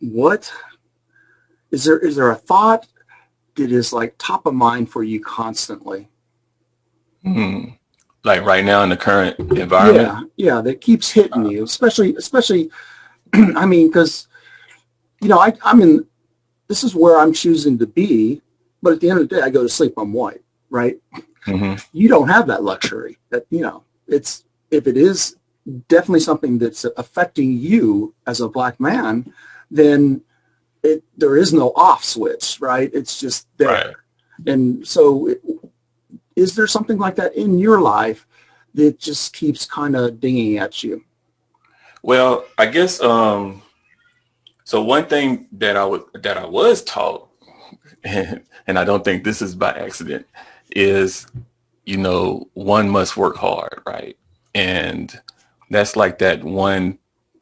what is there a thought that is like top of mind for you constantly? Hmm. Like right now in the current environment. Yeah, yeah, that keeps hitting you, especially. I mean, because I'm in. This is where I'm choosing to be, but at the end of the day, I go to sleep. I'm white, right? Hmm. You don't have that luxury. That it's if it is definitely something that's affecting you as a black man, then there is no off switch, right? It's just there. Right. And so, is there something like that in your life that just keeps kind of dinging at you? Well, I guess so one thing that I was taught, and I don't think this is by accident, is one must work hard, right? And that's like that one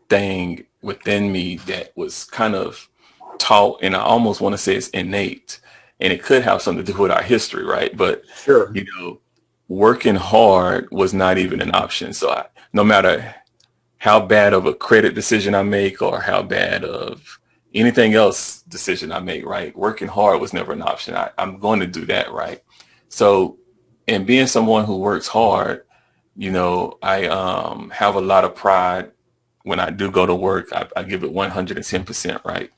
thing within me that was kind of taught, and I almost want to say it's innate, and it could have something to do with our history, right? But Sure. you know, working hard was not even an option. So no matter how bad of a credit decision I make or how bad of anything else decision I make, right? Working hard was never an option. I'm going to do that, right? So, and being someone who works hard, I have a lot of pride when I do go to work. I give it 110%, right?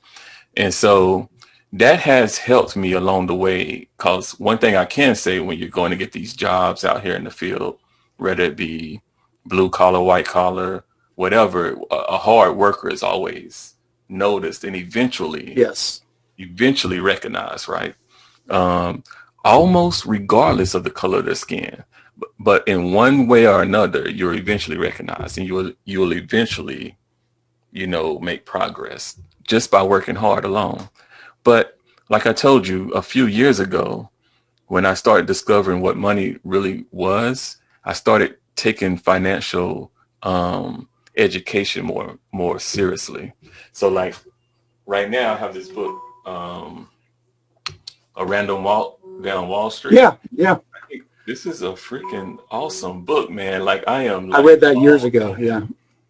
And so that has helped me along the way, because one thing I can say when you're going to get these jobs out here in the field, whether it be blue collar, white collar, whatever, a hard worker is always noticed and Yes. eventually recognized, right? Um, Almost regardless of the color of their skin. But in one way or another, you're eventually recognized, and you'll eventually, make progress just by working hard alone. But like I told you a few years ago, when I started discovering what money really was, I started taking financial education more seriously. So like right now, I have this book, A Random Walk Down Wall Street. Yeah. Yeah. I think this is a freaking awesome book, man. Like I am I like, read that years ago. Yeah.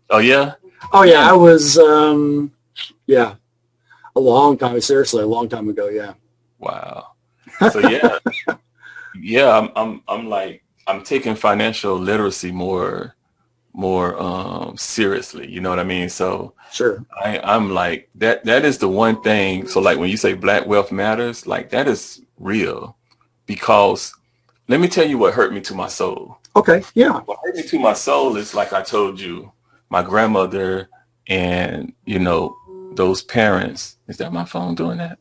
oh yeah, Oh yeah. man, I was. Yeah. A long time. Seriously, a long time ago. Yeah. wow. So yeah, I'm like I'm taking financial literacy more seriously. You know what I mean? So Sure. I'm like that is the one thing. So like when you say black wealth matters, like that is real, because let me tell you what hurt me to my soul. Okay. Yeah. What hurt me to my soul is, like I told you, my grandmother and those parents. Is that my phone doing that?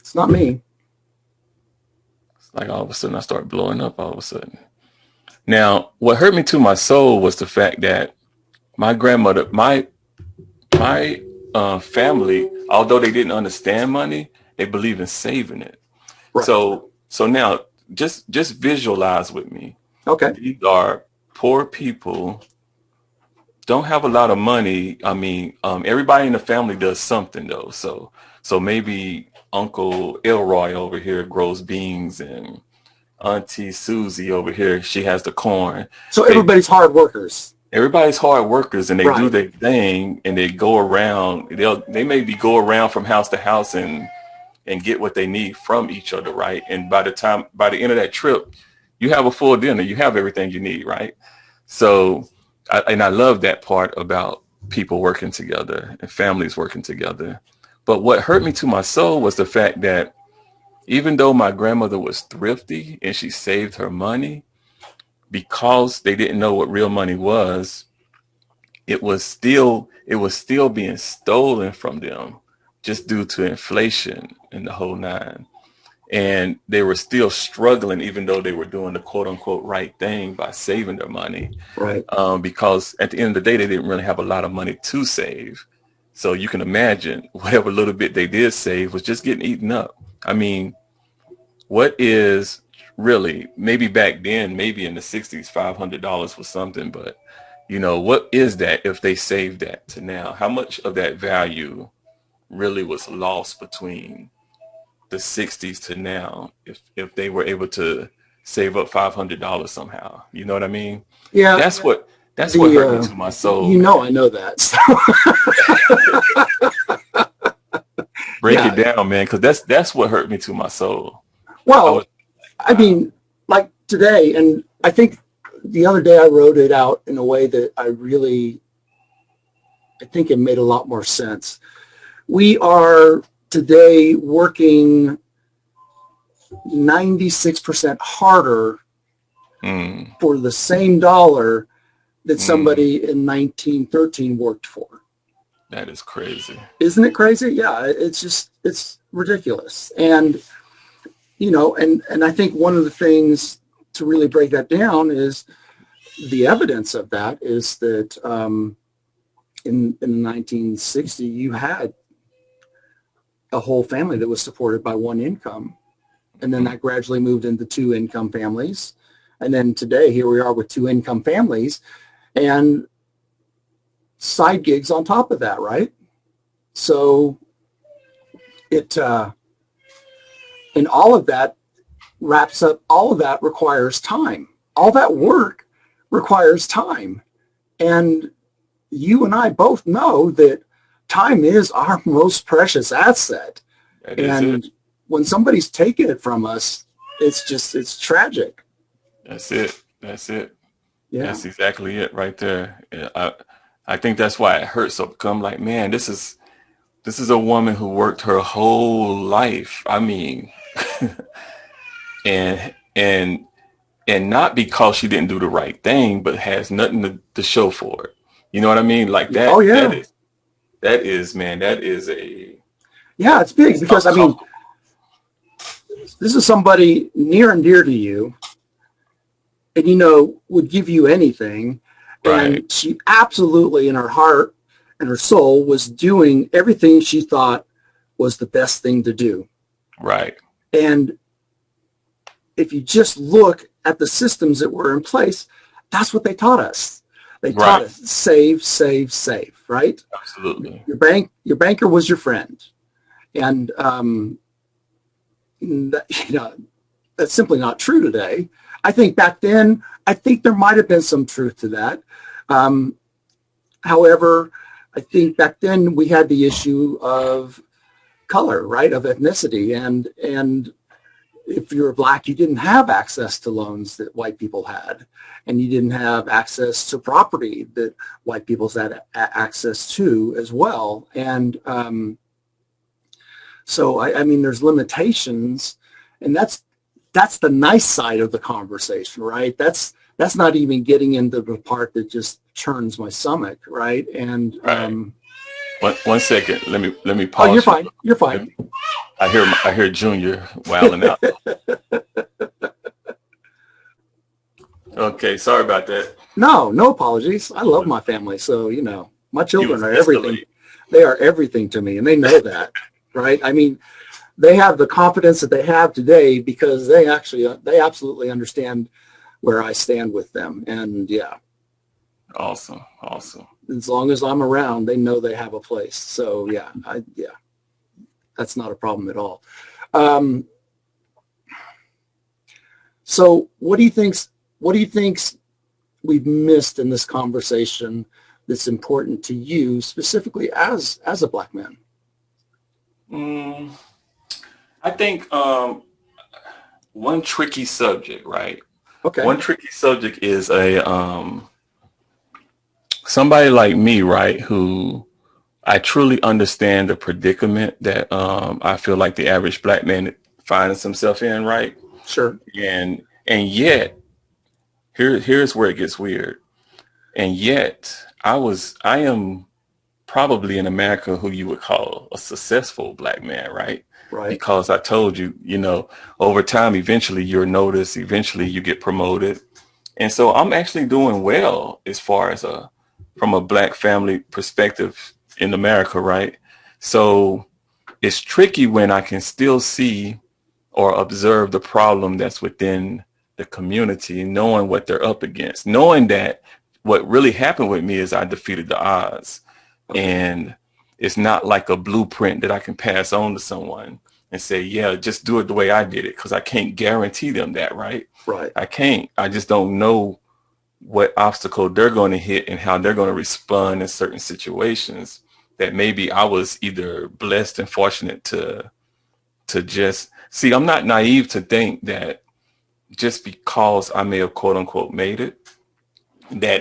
It's not me. It's like all of a sudden I start blowing up all of a sudden. Now, what hurt me to my soul was the fact that my grandmother, my family, although they didn't understand money, they believe in saving it. Right. So now just visualize with me. Okay. These are poor people, don't have a lot of money. I mean, everybody in the family does something though. So maybe Uncle Elroy over here grows beans, and Auntie Susie over here, she has the corn. So They everybody's hard workers. Everybody's hard workers, and they do Right. their thing, and they go around. They maybe go around from house to house and get what they need from each other, right? And by the end of that trip, you have a full dinner. You have everything you need, right? So, I love that part about people working together and families working together. But what hurt me to my soul was the fact that even though my grandmother was thrifty and she saved her money, because they didn't know what real money was, it was still being stolen from them just due to inflation and the whole nine. And they were still struggling, even though they were doing the quote unquote right thing by saving their money, Right. because at the end of the day, they didn't really have a lot of money to save. So you can imagine whatever little bit they did save was just getting eaten up. I mean, what is really, maybe back then, maybe in the 60s, $500 was something, but what is that if they saved that to now? How much of that value really was lost between the 60s to now if they were able to save up $500 somehow? You know what I mean? Yeah. That's what The hurt me to my soul, I man. know that. So break it Yeah. down, man, because that's what hurt me to my soul. I was Well, I wow. mean, like today, and I think the other day I wrote it out in a way that I think it made a lot more sense. We are today working 96% harder Mm, for the same dollar that mm, somebody in 1913 worked for. that is crazy. Isn't it crazy? Yeah, it's ridiculous. And, and I think one of the things to really break that down is the evidence of that is that in 1960, you had a whole family that was supported by one income. And then Mm, that gradually moved into two income families. And then today, here we are with two income families and side gigs on top of that, right? So it, and all of that wraps up, all of that requires time. All that work requires time. And you and I both know that time is our most precious asset. that is it. And when somebody's taking it from us, it's tragic. That's it. That's it. Yeah. That's exactly it right there. Yeah, I think that's why it hurts so. Because I'm like, man, this is a woman who worked her whole life. I mean, and and not because she didn't do the right thing, but has nothing to show for it. You know what I mean? Like Oh, that. yeah. That is, man. That is a. Yeah, it's big It's because, I mean, uncomfortable. this is somebody near and dear to you and, would give you anything. Right. And she absolutely, in her heart and her soul, was doing everything she thought was the best thing to do. Right. And if you just look at the systems that were in place, that's what they taught us. They taught Right. us save, save, save, right? Absolutely. Your banker was your friend. And, that's simply not true today. I think back then, I think there might have been some truth to that. Um, However, I think back then we had the issue of color, right, of ethnicity, and if you were black, you didn't have access to loans that white people had, and you didn't have access to property that white people had access to as well. And so, I mean, there's limitations, and that's the nice side of the conversation, right? That's not even getting into the part that just churns my stomach, right? And Right. One second. Let me oh, you're pause you. fine. You're Let fine. me, I hear Junior wailing out. Okay. Sorry about that. No apologies. I love my family, so my You children was are everything. escalating. They are everything to me, and they know that, right? I mean, they have the confidence that they have today because they absolutely understand where I stand with them, and yeah, Awesome. Awesome. as long as I'm around, they know they have a place. So yeah, that's not a problem at all. Um, so what do you think's we've missed in this conversation that's important to you specifically as a black man? Mm, I think one tricky subject, right? Okay, One tricky subject is a somebody like me, right, who I truly understand the predicament that I feel like the average black man finds himself in, right? sure. And yet here's where it gets weird. And yet I am probably in America who you would call a successful black man, right? Right. Because I told you, over time, eventually you're noticed, eventually you get promoted. And so I'm actually doing well as far as from a black family perspective in America, right? So it's tricky when I can still see or observe the problem that's within the community, knowing what they're up against, knowing that what really happened with me is I defeated the odds. Okay. And it's not like a blueprint that I can pass on to someone and say, yeah, just do it the way I did it. Cause I can't guarantee them that, right? Right. I can't. I just don't know what obstacle they're going to hit and how they're going to respond in certain situations. that maybe I was either blessed and fortunate to just see. I'm not naive to think that just because I may have quote unquote made it, that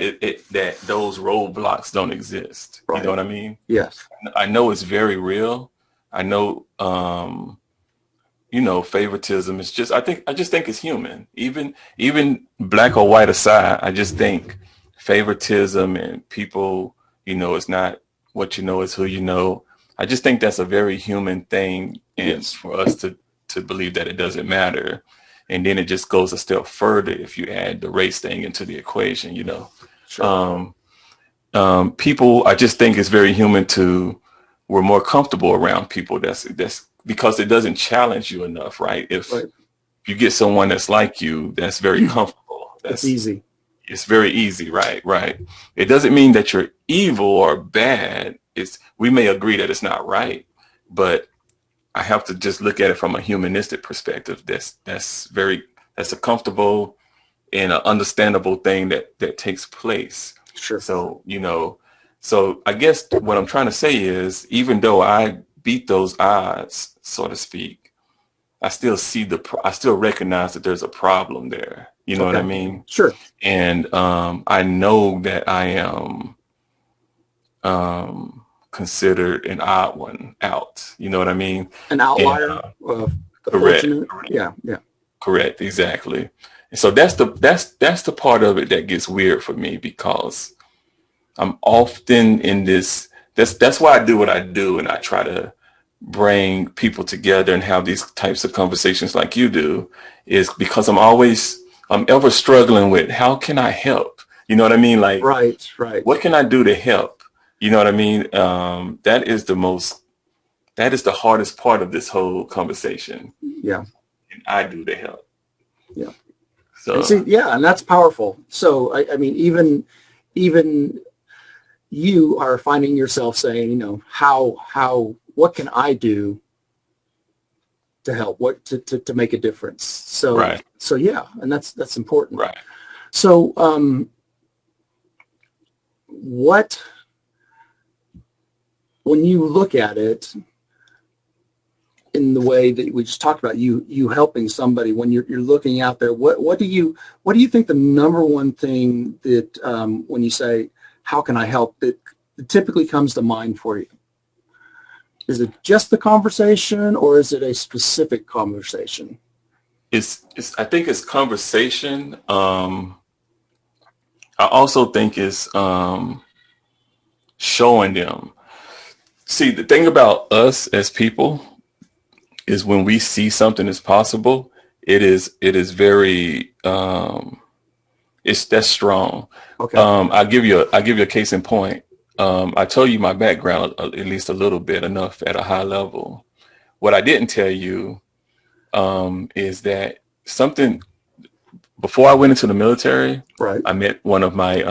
that those roadblocks don't exist. You know Right. what I mean? Yes. I know it's very real. I know, you know, favoritism is just, I just think it's human. Even black or white aside, I just think favoritism and people, you know, it's not what you know, it's who you know. I just think that's a very human thing. And Yes. for us to believe that it doesn't matter. And then it just goes a step further if you add the race thing into the equation, you know. Sure. People, I just think it's very human to, we're more comfortable around people that's because it doesn't challenge you enough, right? If Right. you get someone that's like you, that's very comfortable. It's easy. It's very easy, right? Right. It doesn't mean that you're evil or bad. We may agree that it's not right, but I have to just look at it from a humanistic perspective. That's a comfortable and an understandable thing that takes place. Sure. So, you know, so I guess what I'm trying to say is, even though I beat those odds, so to speak, I still recognize that there's a problem there. You know what I Okay. mean? Sure. And I know that I am considered an odd one out. You know what I mean? An And outlier of the correct, fortunate. Yeah. Yeah. correct, exactly. And so that's the part of it that gets weird for me, because I'm often in this. That's why I do what I do, and I try to bring people together and have these types of conversations like you do, is because I'm ever struggling with, how can I help? You know what I mean? Like, Right. Right. what can I do to help? You know what I mean? That is the hardest part of this whole conversation. Yeah. And I do to help. Yeah. And see, So yeah, and that's powerful. So I mean, even you are finding yourself saying, you know, what can I do to help, what to make a difference? So right, so yeah, and that's important. right. So what, when you look at it in the way that we just talked about, you helping somebody, when you're looking out there, what do you think the number one thing that when you say, how can I help, that typically comes to mind for you? Is it just the conversation, or is it a specific conversation? I think it's conversation. I also think it's showing them. See, the thing about us as people is, when we see something is possible, it is very it's that's strong. Okay. I'll give you a case in point. I told you my background at least a little bit, enough at a high level. What I didn't tell you is that something, before I went into the military, Right. I met one of my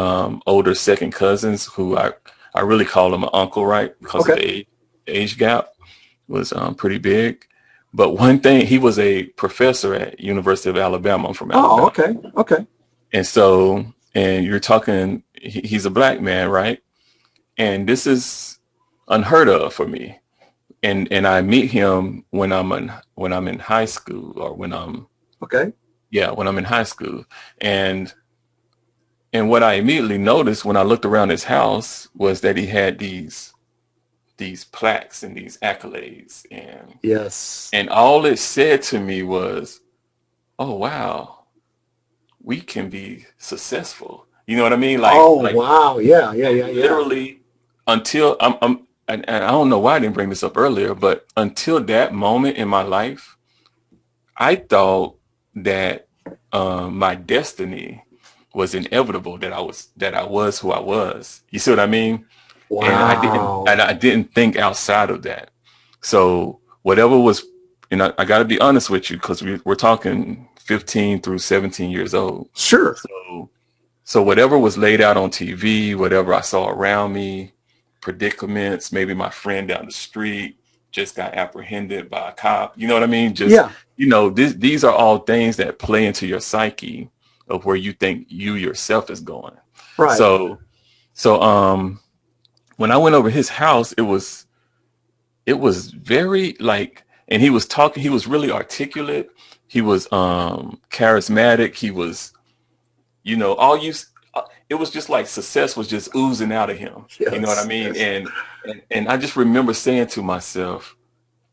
older second cousins, who I really call him an uncle, right? Because of Okay. the age gap was pretty big. But one thing, he was a professor at University of Alabama. I'm from Oh, Alabama. okay. Okay. And so, and you're talking, he's a black man, right? And this is unheard of for me. And I meet him when I'm in high school, or Okay. when I'm in high school. And what I immediately noticed when I looked around his house was that he had these plaques and these accolades, Yes. and all it said to me was, "Oh wow, we can be successful." You know what I mean? Oh, Like wow. Yeah. Yeah. Yeah. Yeah. literally, until and I don't know why I didn't bring this up earlier, but until that moment in my life, I thought that my destiny was inevitable, that I was who I was. You see what I mean? And Wow. I didn't think outside of that. So whatever was, and I got to be honest with you, because we're talking 15 through 17 years old. Sure. So whatever was laid out on TV, whatever I saw around me, predicaments, maybe my friend down the street just got apprehended by a cop. You know what I mean? Just, Yeah. you know, these are all things that play into your psyche of where you think you yourself is going. Right. So, so when I went over his house, it was very like, and he was talking, he was really articulate. He was charismatic. He was, you know, it was just like success was just oozing out of him. You know what I Yes, mean? yes. And I just remember saying to myself,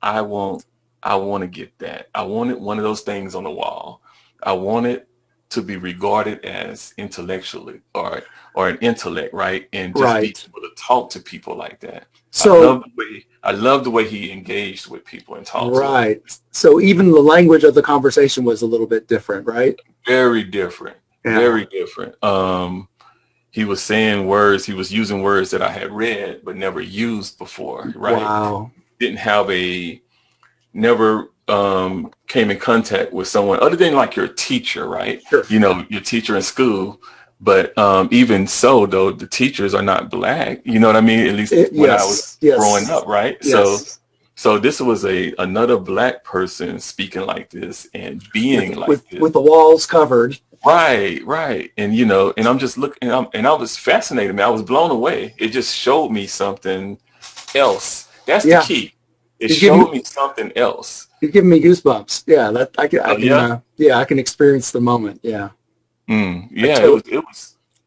I want I want to get that. I wanted one of those things on the wall. I wanted to be regarded as intellectually or an intellect, right? And just be Right. able to talk to people like that. So, I love the way he engaged with people and talked to them. right. So even the language of the conversation was a little bit different, right? Very different. Yeah. Very different. He was saying words, he was using words that I had read but never used before, right? Wow. Didn't have never came in contact with someone other than like your teacher, right? Sure. You know, your teacher in school. But even so, though, the teachers are not black. You know what I mean? At least when I was Yes. growing Yes. up, right? Yes. So this was another black person speaking like this and being like this. With the walls covered. Right, right. And you know, and I'm just looking, and I was fascinated, man. I was blown away. It just showed me something else. That's the Yeah. key. It You're giving showed me something else. you're giving me goosebumps. Yeah. That I Oh can yeah. yeah, I can experience the moment. Yeah. I Yeah, to,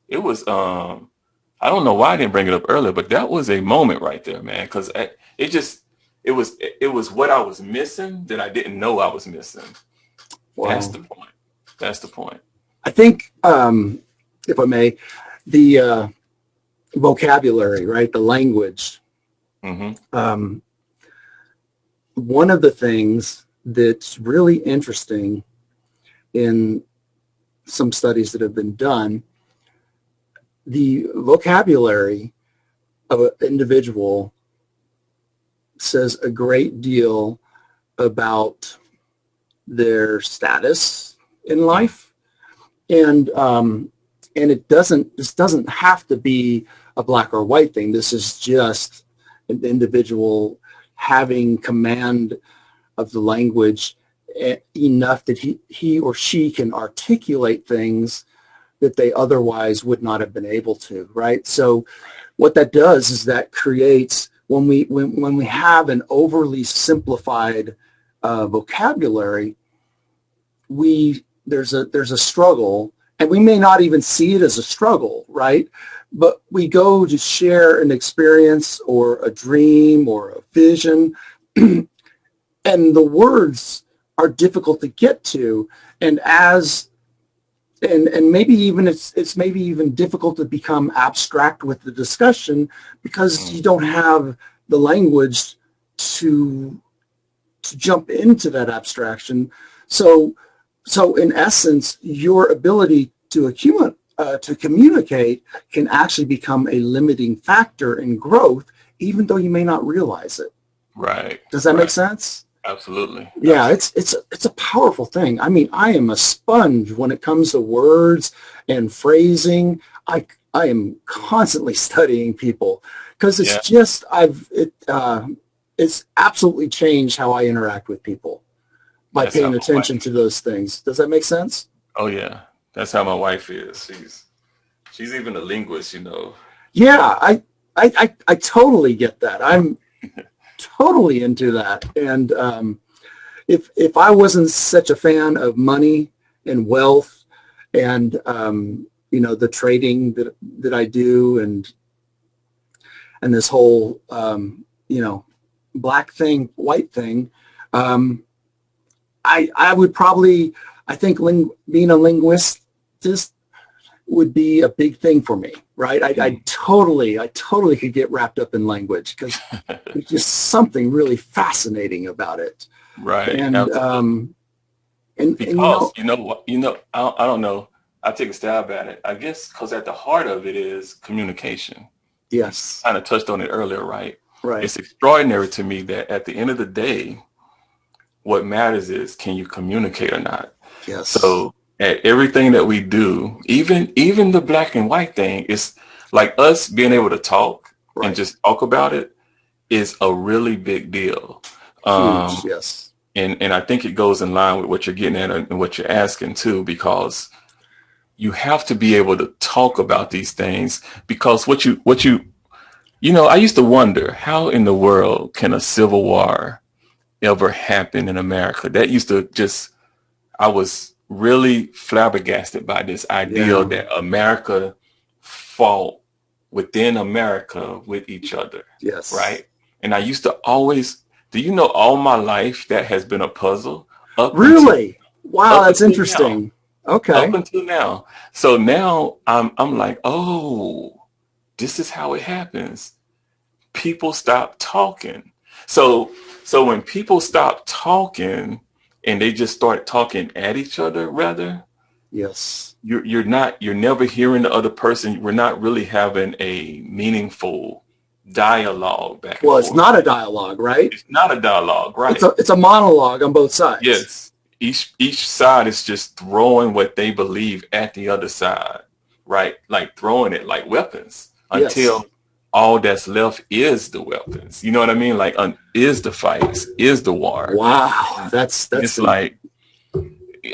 it was I don't know why I didn't bring it up earlier, but that was a moment right there, man, because it just it was what I was missing that I didn't know I was missing. That's wow. the point. That's the point. I think, if I may, the vocabulary, right? The language. Hmm. Um, one of the things that's really interesting in some studies that have been done, the vocabulary of an individual says a great deal about their status in life, and this doesn't have to be a black or white thing. This is just an individual having command of the language enough that he or she can articulate things that they otherwise would not have been able to, right? So what that does is that creates, when we have an overly simplified vocabulary, there's a struggle, and we may not even see it as a struggle, right? But we go to share an experience or a dream or a vision, and the words are difficult to get to, and maybe even it's maybe even difficult to become abstract with the discussion because you don't have the language to jump into that abstraction. So in essence, your ability to communicate can actually become a limiting factor in growth, even though you may not realize it. Right. Does that make Right. sense? Absolutely. Yeah, Absolutely. it's a powerful thing. I mean, I am a sponge when it comes to words and phrasing. I am constantly studying people because it's Yeah. just it's absolutely changed how I interact with people by That's how paying my attention wife to is. those things. Does that make sense? Oh yeah. That's how my wife is. She's even a linguist, you know. Yeah, I totally get that. I'm totally into that. And if I wasn't such a fan of money and wealth and the trading that I do and this whole black thing, white thing, um, I would probably, I think being a linguist just would be a big thing for me, right? Mm. I totally could get wrapped up in language because there's just something really fascinating about it. Right. And Absolutely. and Because you know what, I don't know. I take a stab at it. I guess because at the heart of it is communication. You yes, kind of touched on it earlier, right? right, It's extraordinary to me that at the end of the day, what matters is can you communicate or not? yes, So at everything that we do, even the black and white thing, is like us being able to talk and right, just talk about it is a really big deal. huge, Um, yes, and I think it goes in line with what you're getting at and what you're asking too, because you have to be able to talk about these things because I used to wonder how in the world can a civil war ever happen in America? That used to just, I was really flabbergasted by this idea Yeah. that America fought within America with each other, Yes. right? And I used to always, do you know, all my life that has been a puzzle up until Really? Wow, up that's until now. interesting. Up Okay. until now. So now I'm like, oh, this is how it happens. People stop talking. So when people stop talking and they just start talking at each other, rather, Yes. you're never hearing the other person. We're not really having a meaningful dialogue back and Well, it's forth. not a dialogue, right? It's not a dialogue, It's right? a monologue on both sides. Yes. Each side is just throwing what they believe at the other side, right? Like throwing it like weapons Yes. until all that's left is the weapons. You know what I mean? Like is the fights, is the war. Wow. And it's like,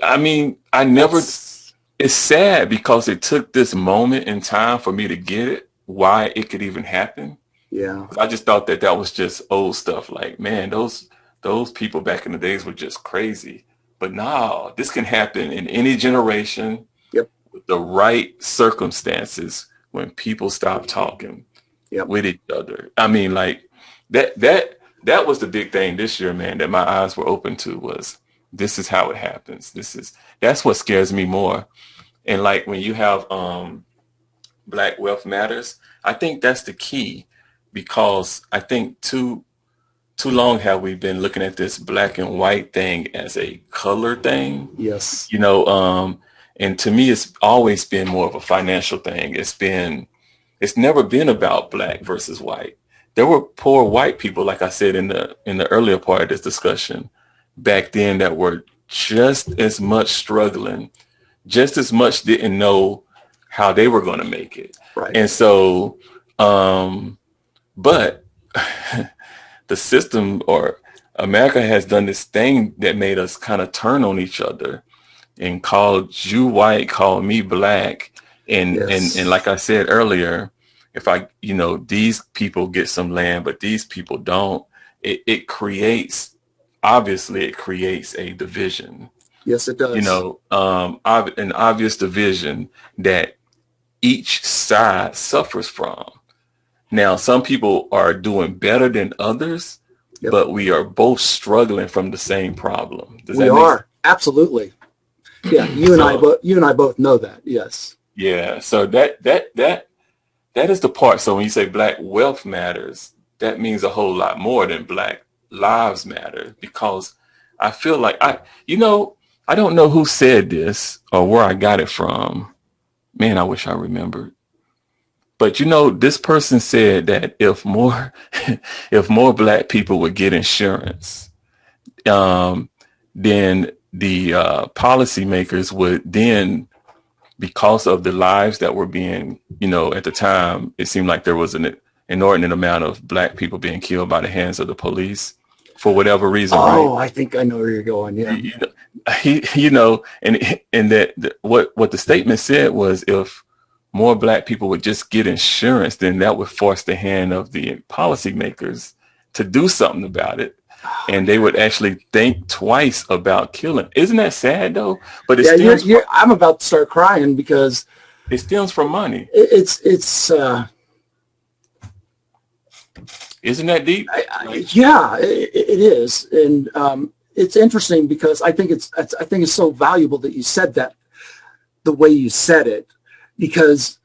I mean, I never, that's it's sad because it took this moment in time for me to get it, why it could even happen. yeah. I just thought that that was just old stuff. Like, man, those people back in the days were just crazy. But now this can happen in any generation Yep. with the right circumstances when people stop talking Yep. with each other. I mean, like that was the big thing this year, man, that my eyes were open to was this is how it happens. That's what scares me more. And like when you have Black Wealth Matters, I think that's the key because I think too long have we been looking at this black and white thing as a color thing, Yes. and to me it's always been more of a financial thing. It's never been about black versus white. There were poor white people, like I said in the earlier part of this discussion, back then that were just as much struggling, just as much didn't know how they were going to make it. Right. And so, but the system or America has done this thing that made us kind of turn on each other and called you white, called me black. And Yes. like I said earlier, if these people get some land, but these people don't, it creates, obviously it creates a division, Yes, it does. an obvious division that each side suffers from. Now, some people are doing better than others, Yep. but we are both struggling from the same problem. Does We that make sense? are. Absolutely. Yeah. So, You and I both know that. Yes. yeah, so that is the part. So when you say Black Wealth Matters, that means a whole lot more than Black Lives Matter because I feel like I don't know who said this or where I got it from. Man, I wish I remembered. But this person said that if more if more black people would get insurance, then the policymakers would then, because of the lives that were being, at the time, it seemed like there was an inordinate amount of black people being killed by the hands of the police for whatever reason, right? Oh, I think I know where you're going. Yeah. And what the statement said was if more black people would just get insurance, then that would force the hand of the policymakers to do something about it. And they would actually think twice about killing. Isn't that sad though? But Yeah. I'm about to start crying because it stems from money. it's Isn't that deep? yeah, it is. And it's interesting because I think it's so valuable that you said that the way you said it, because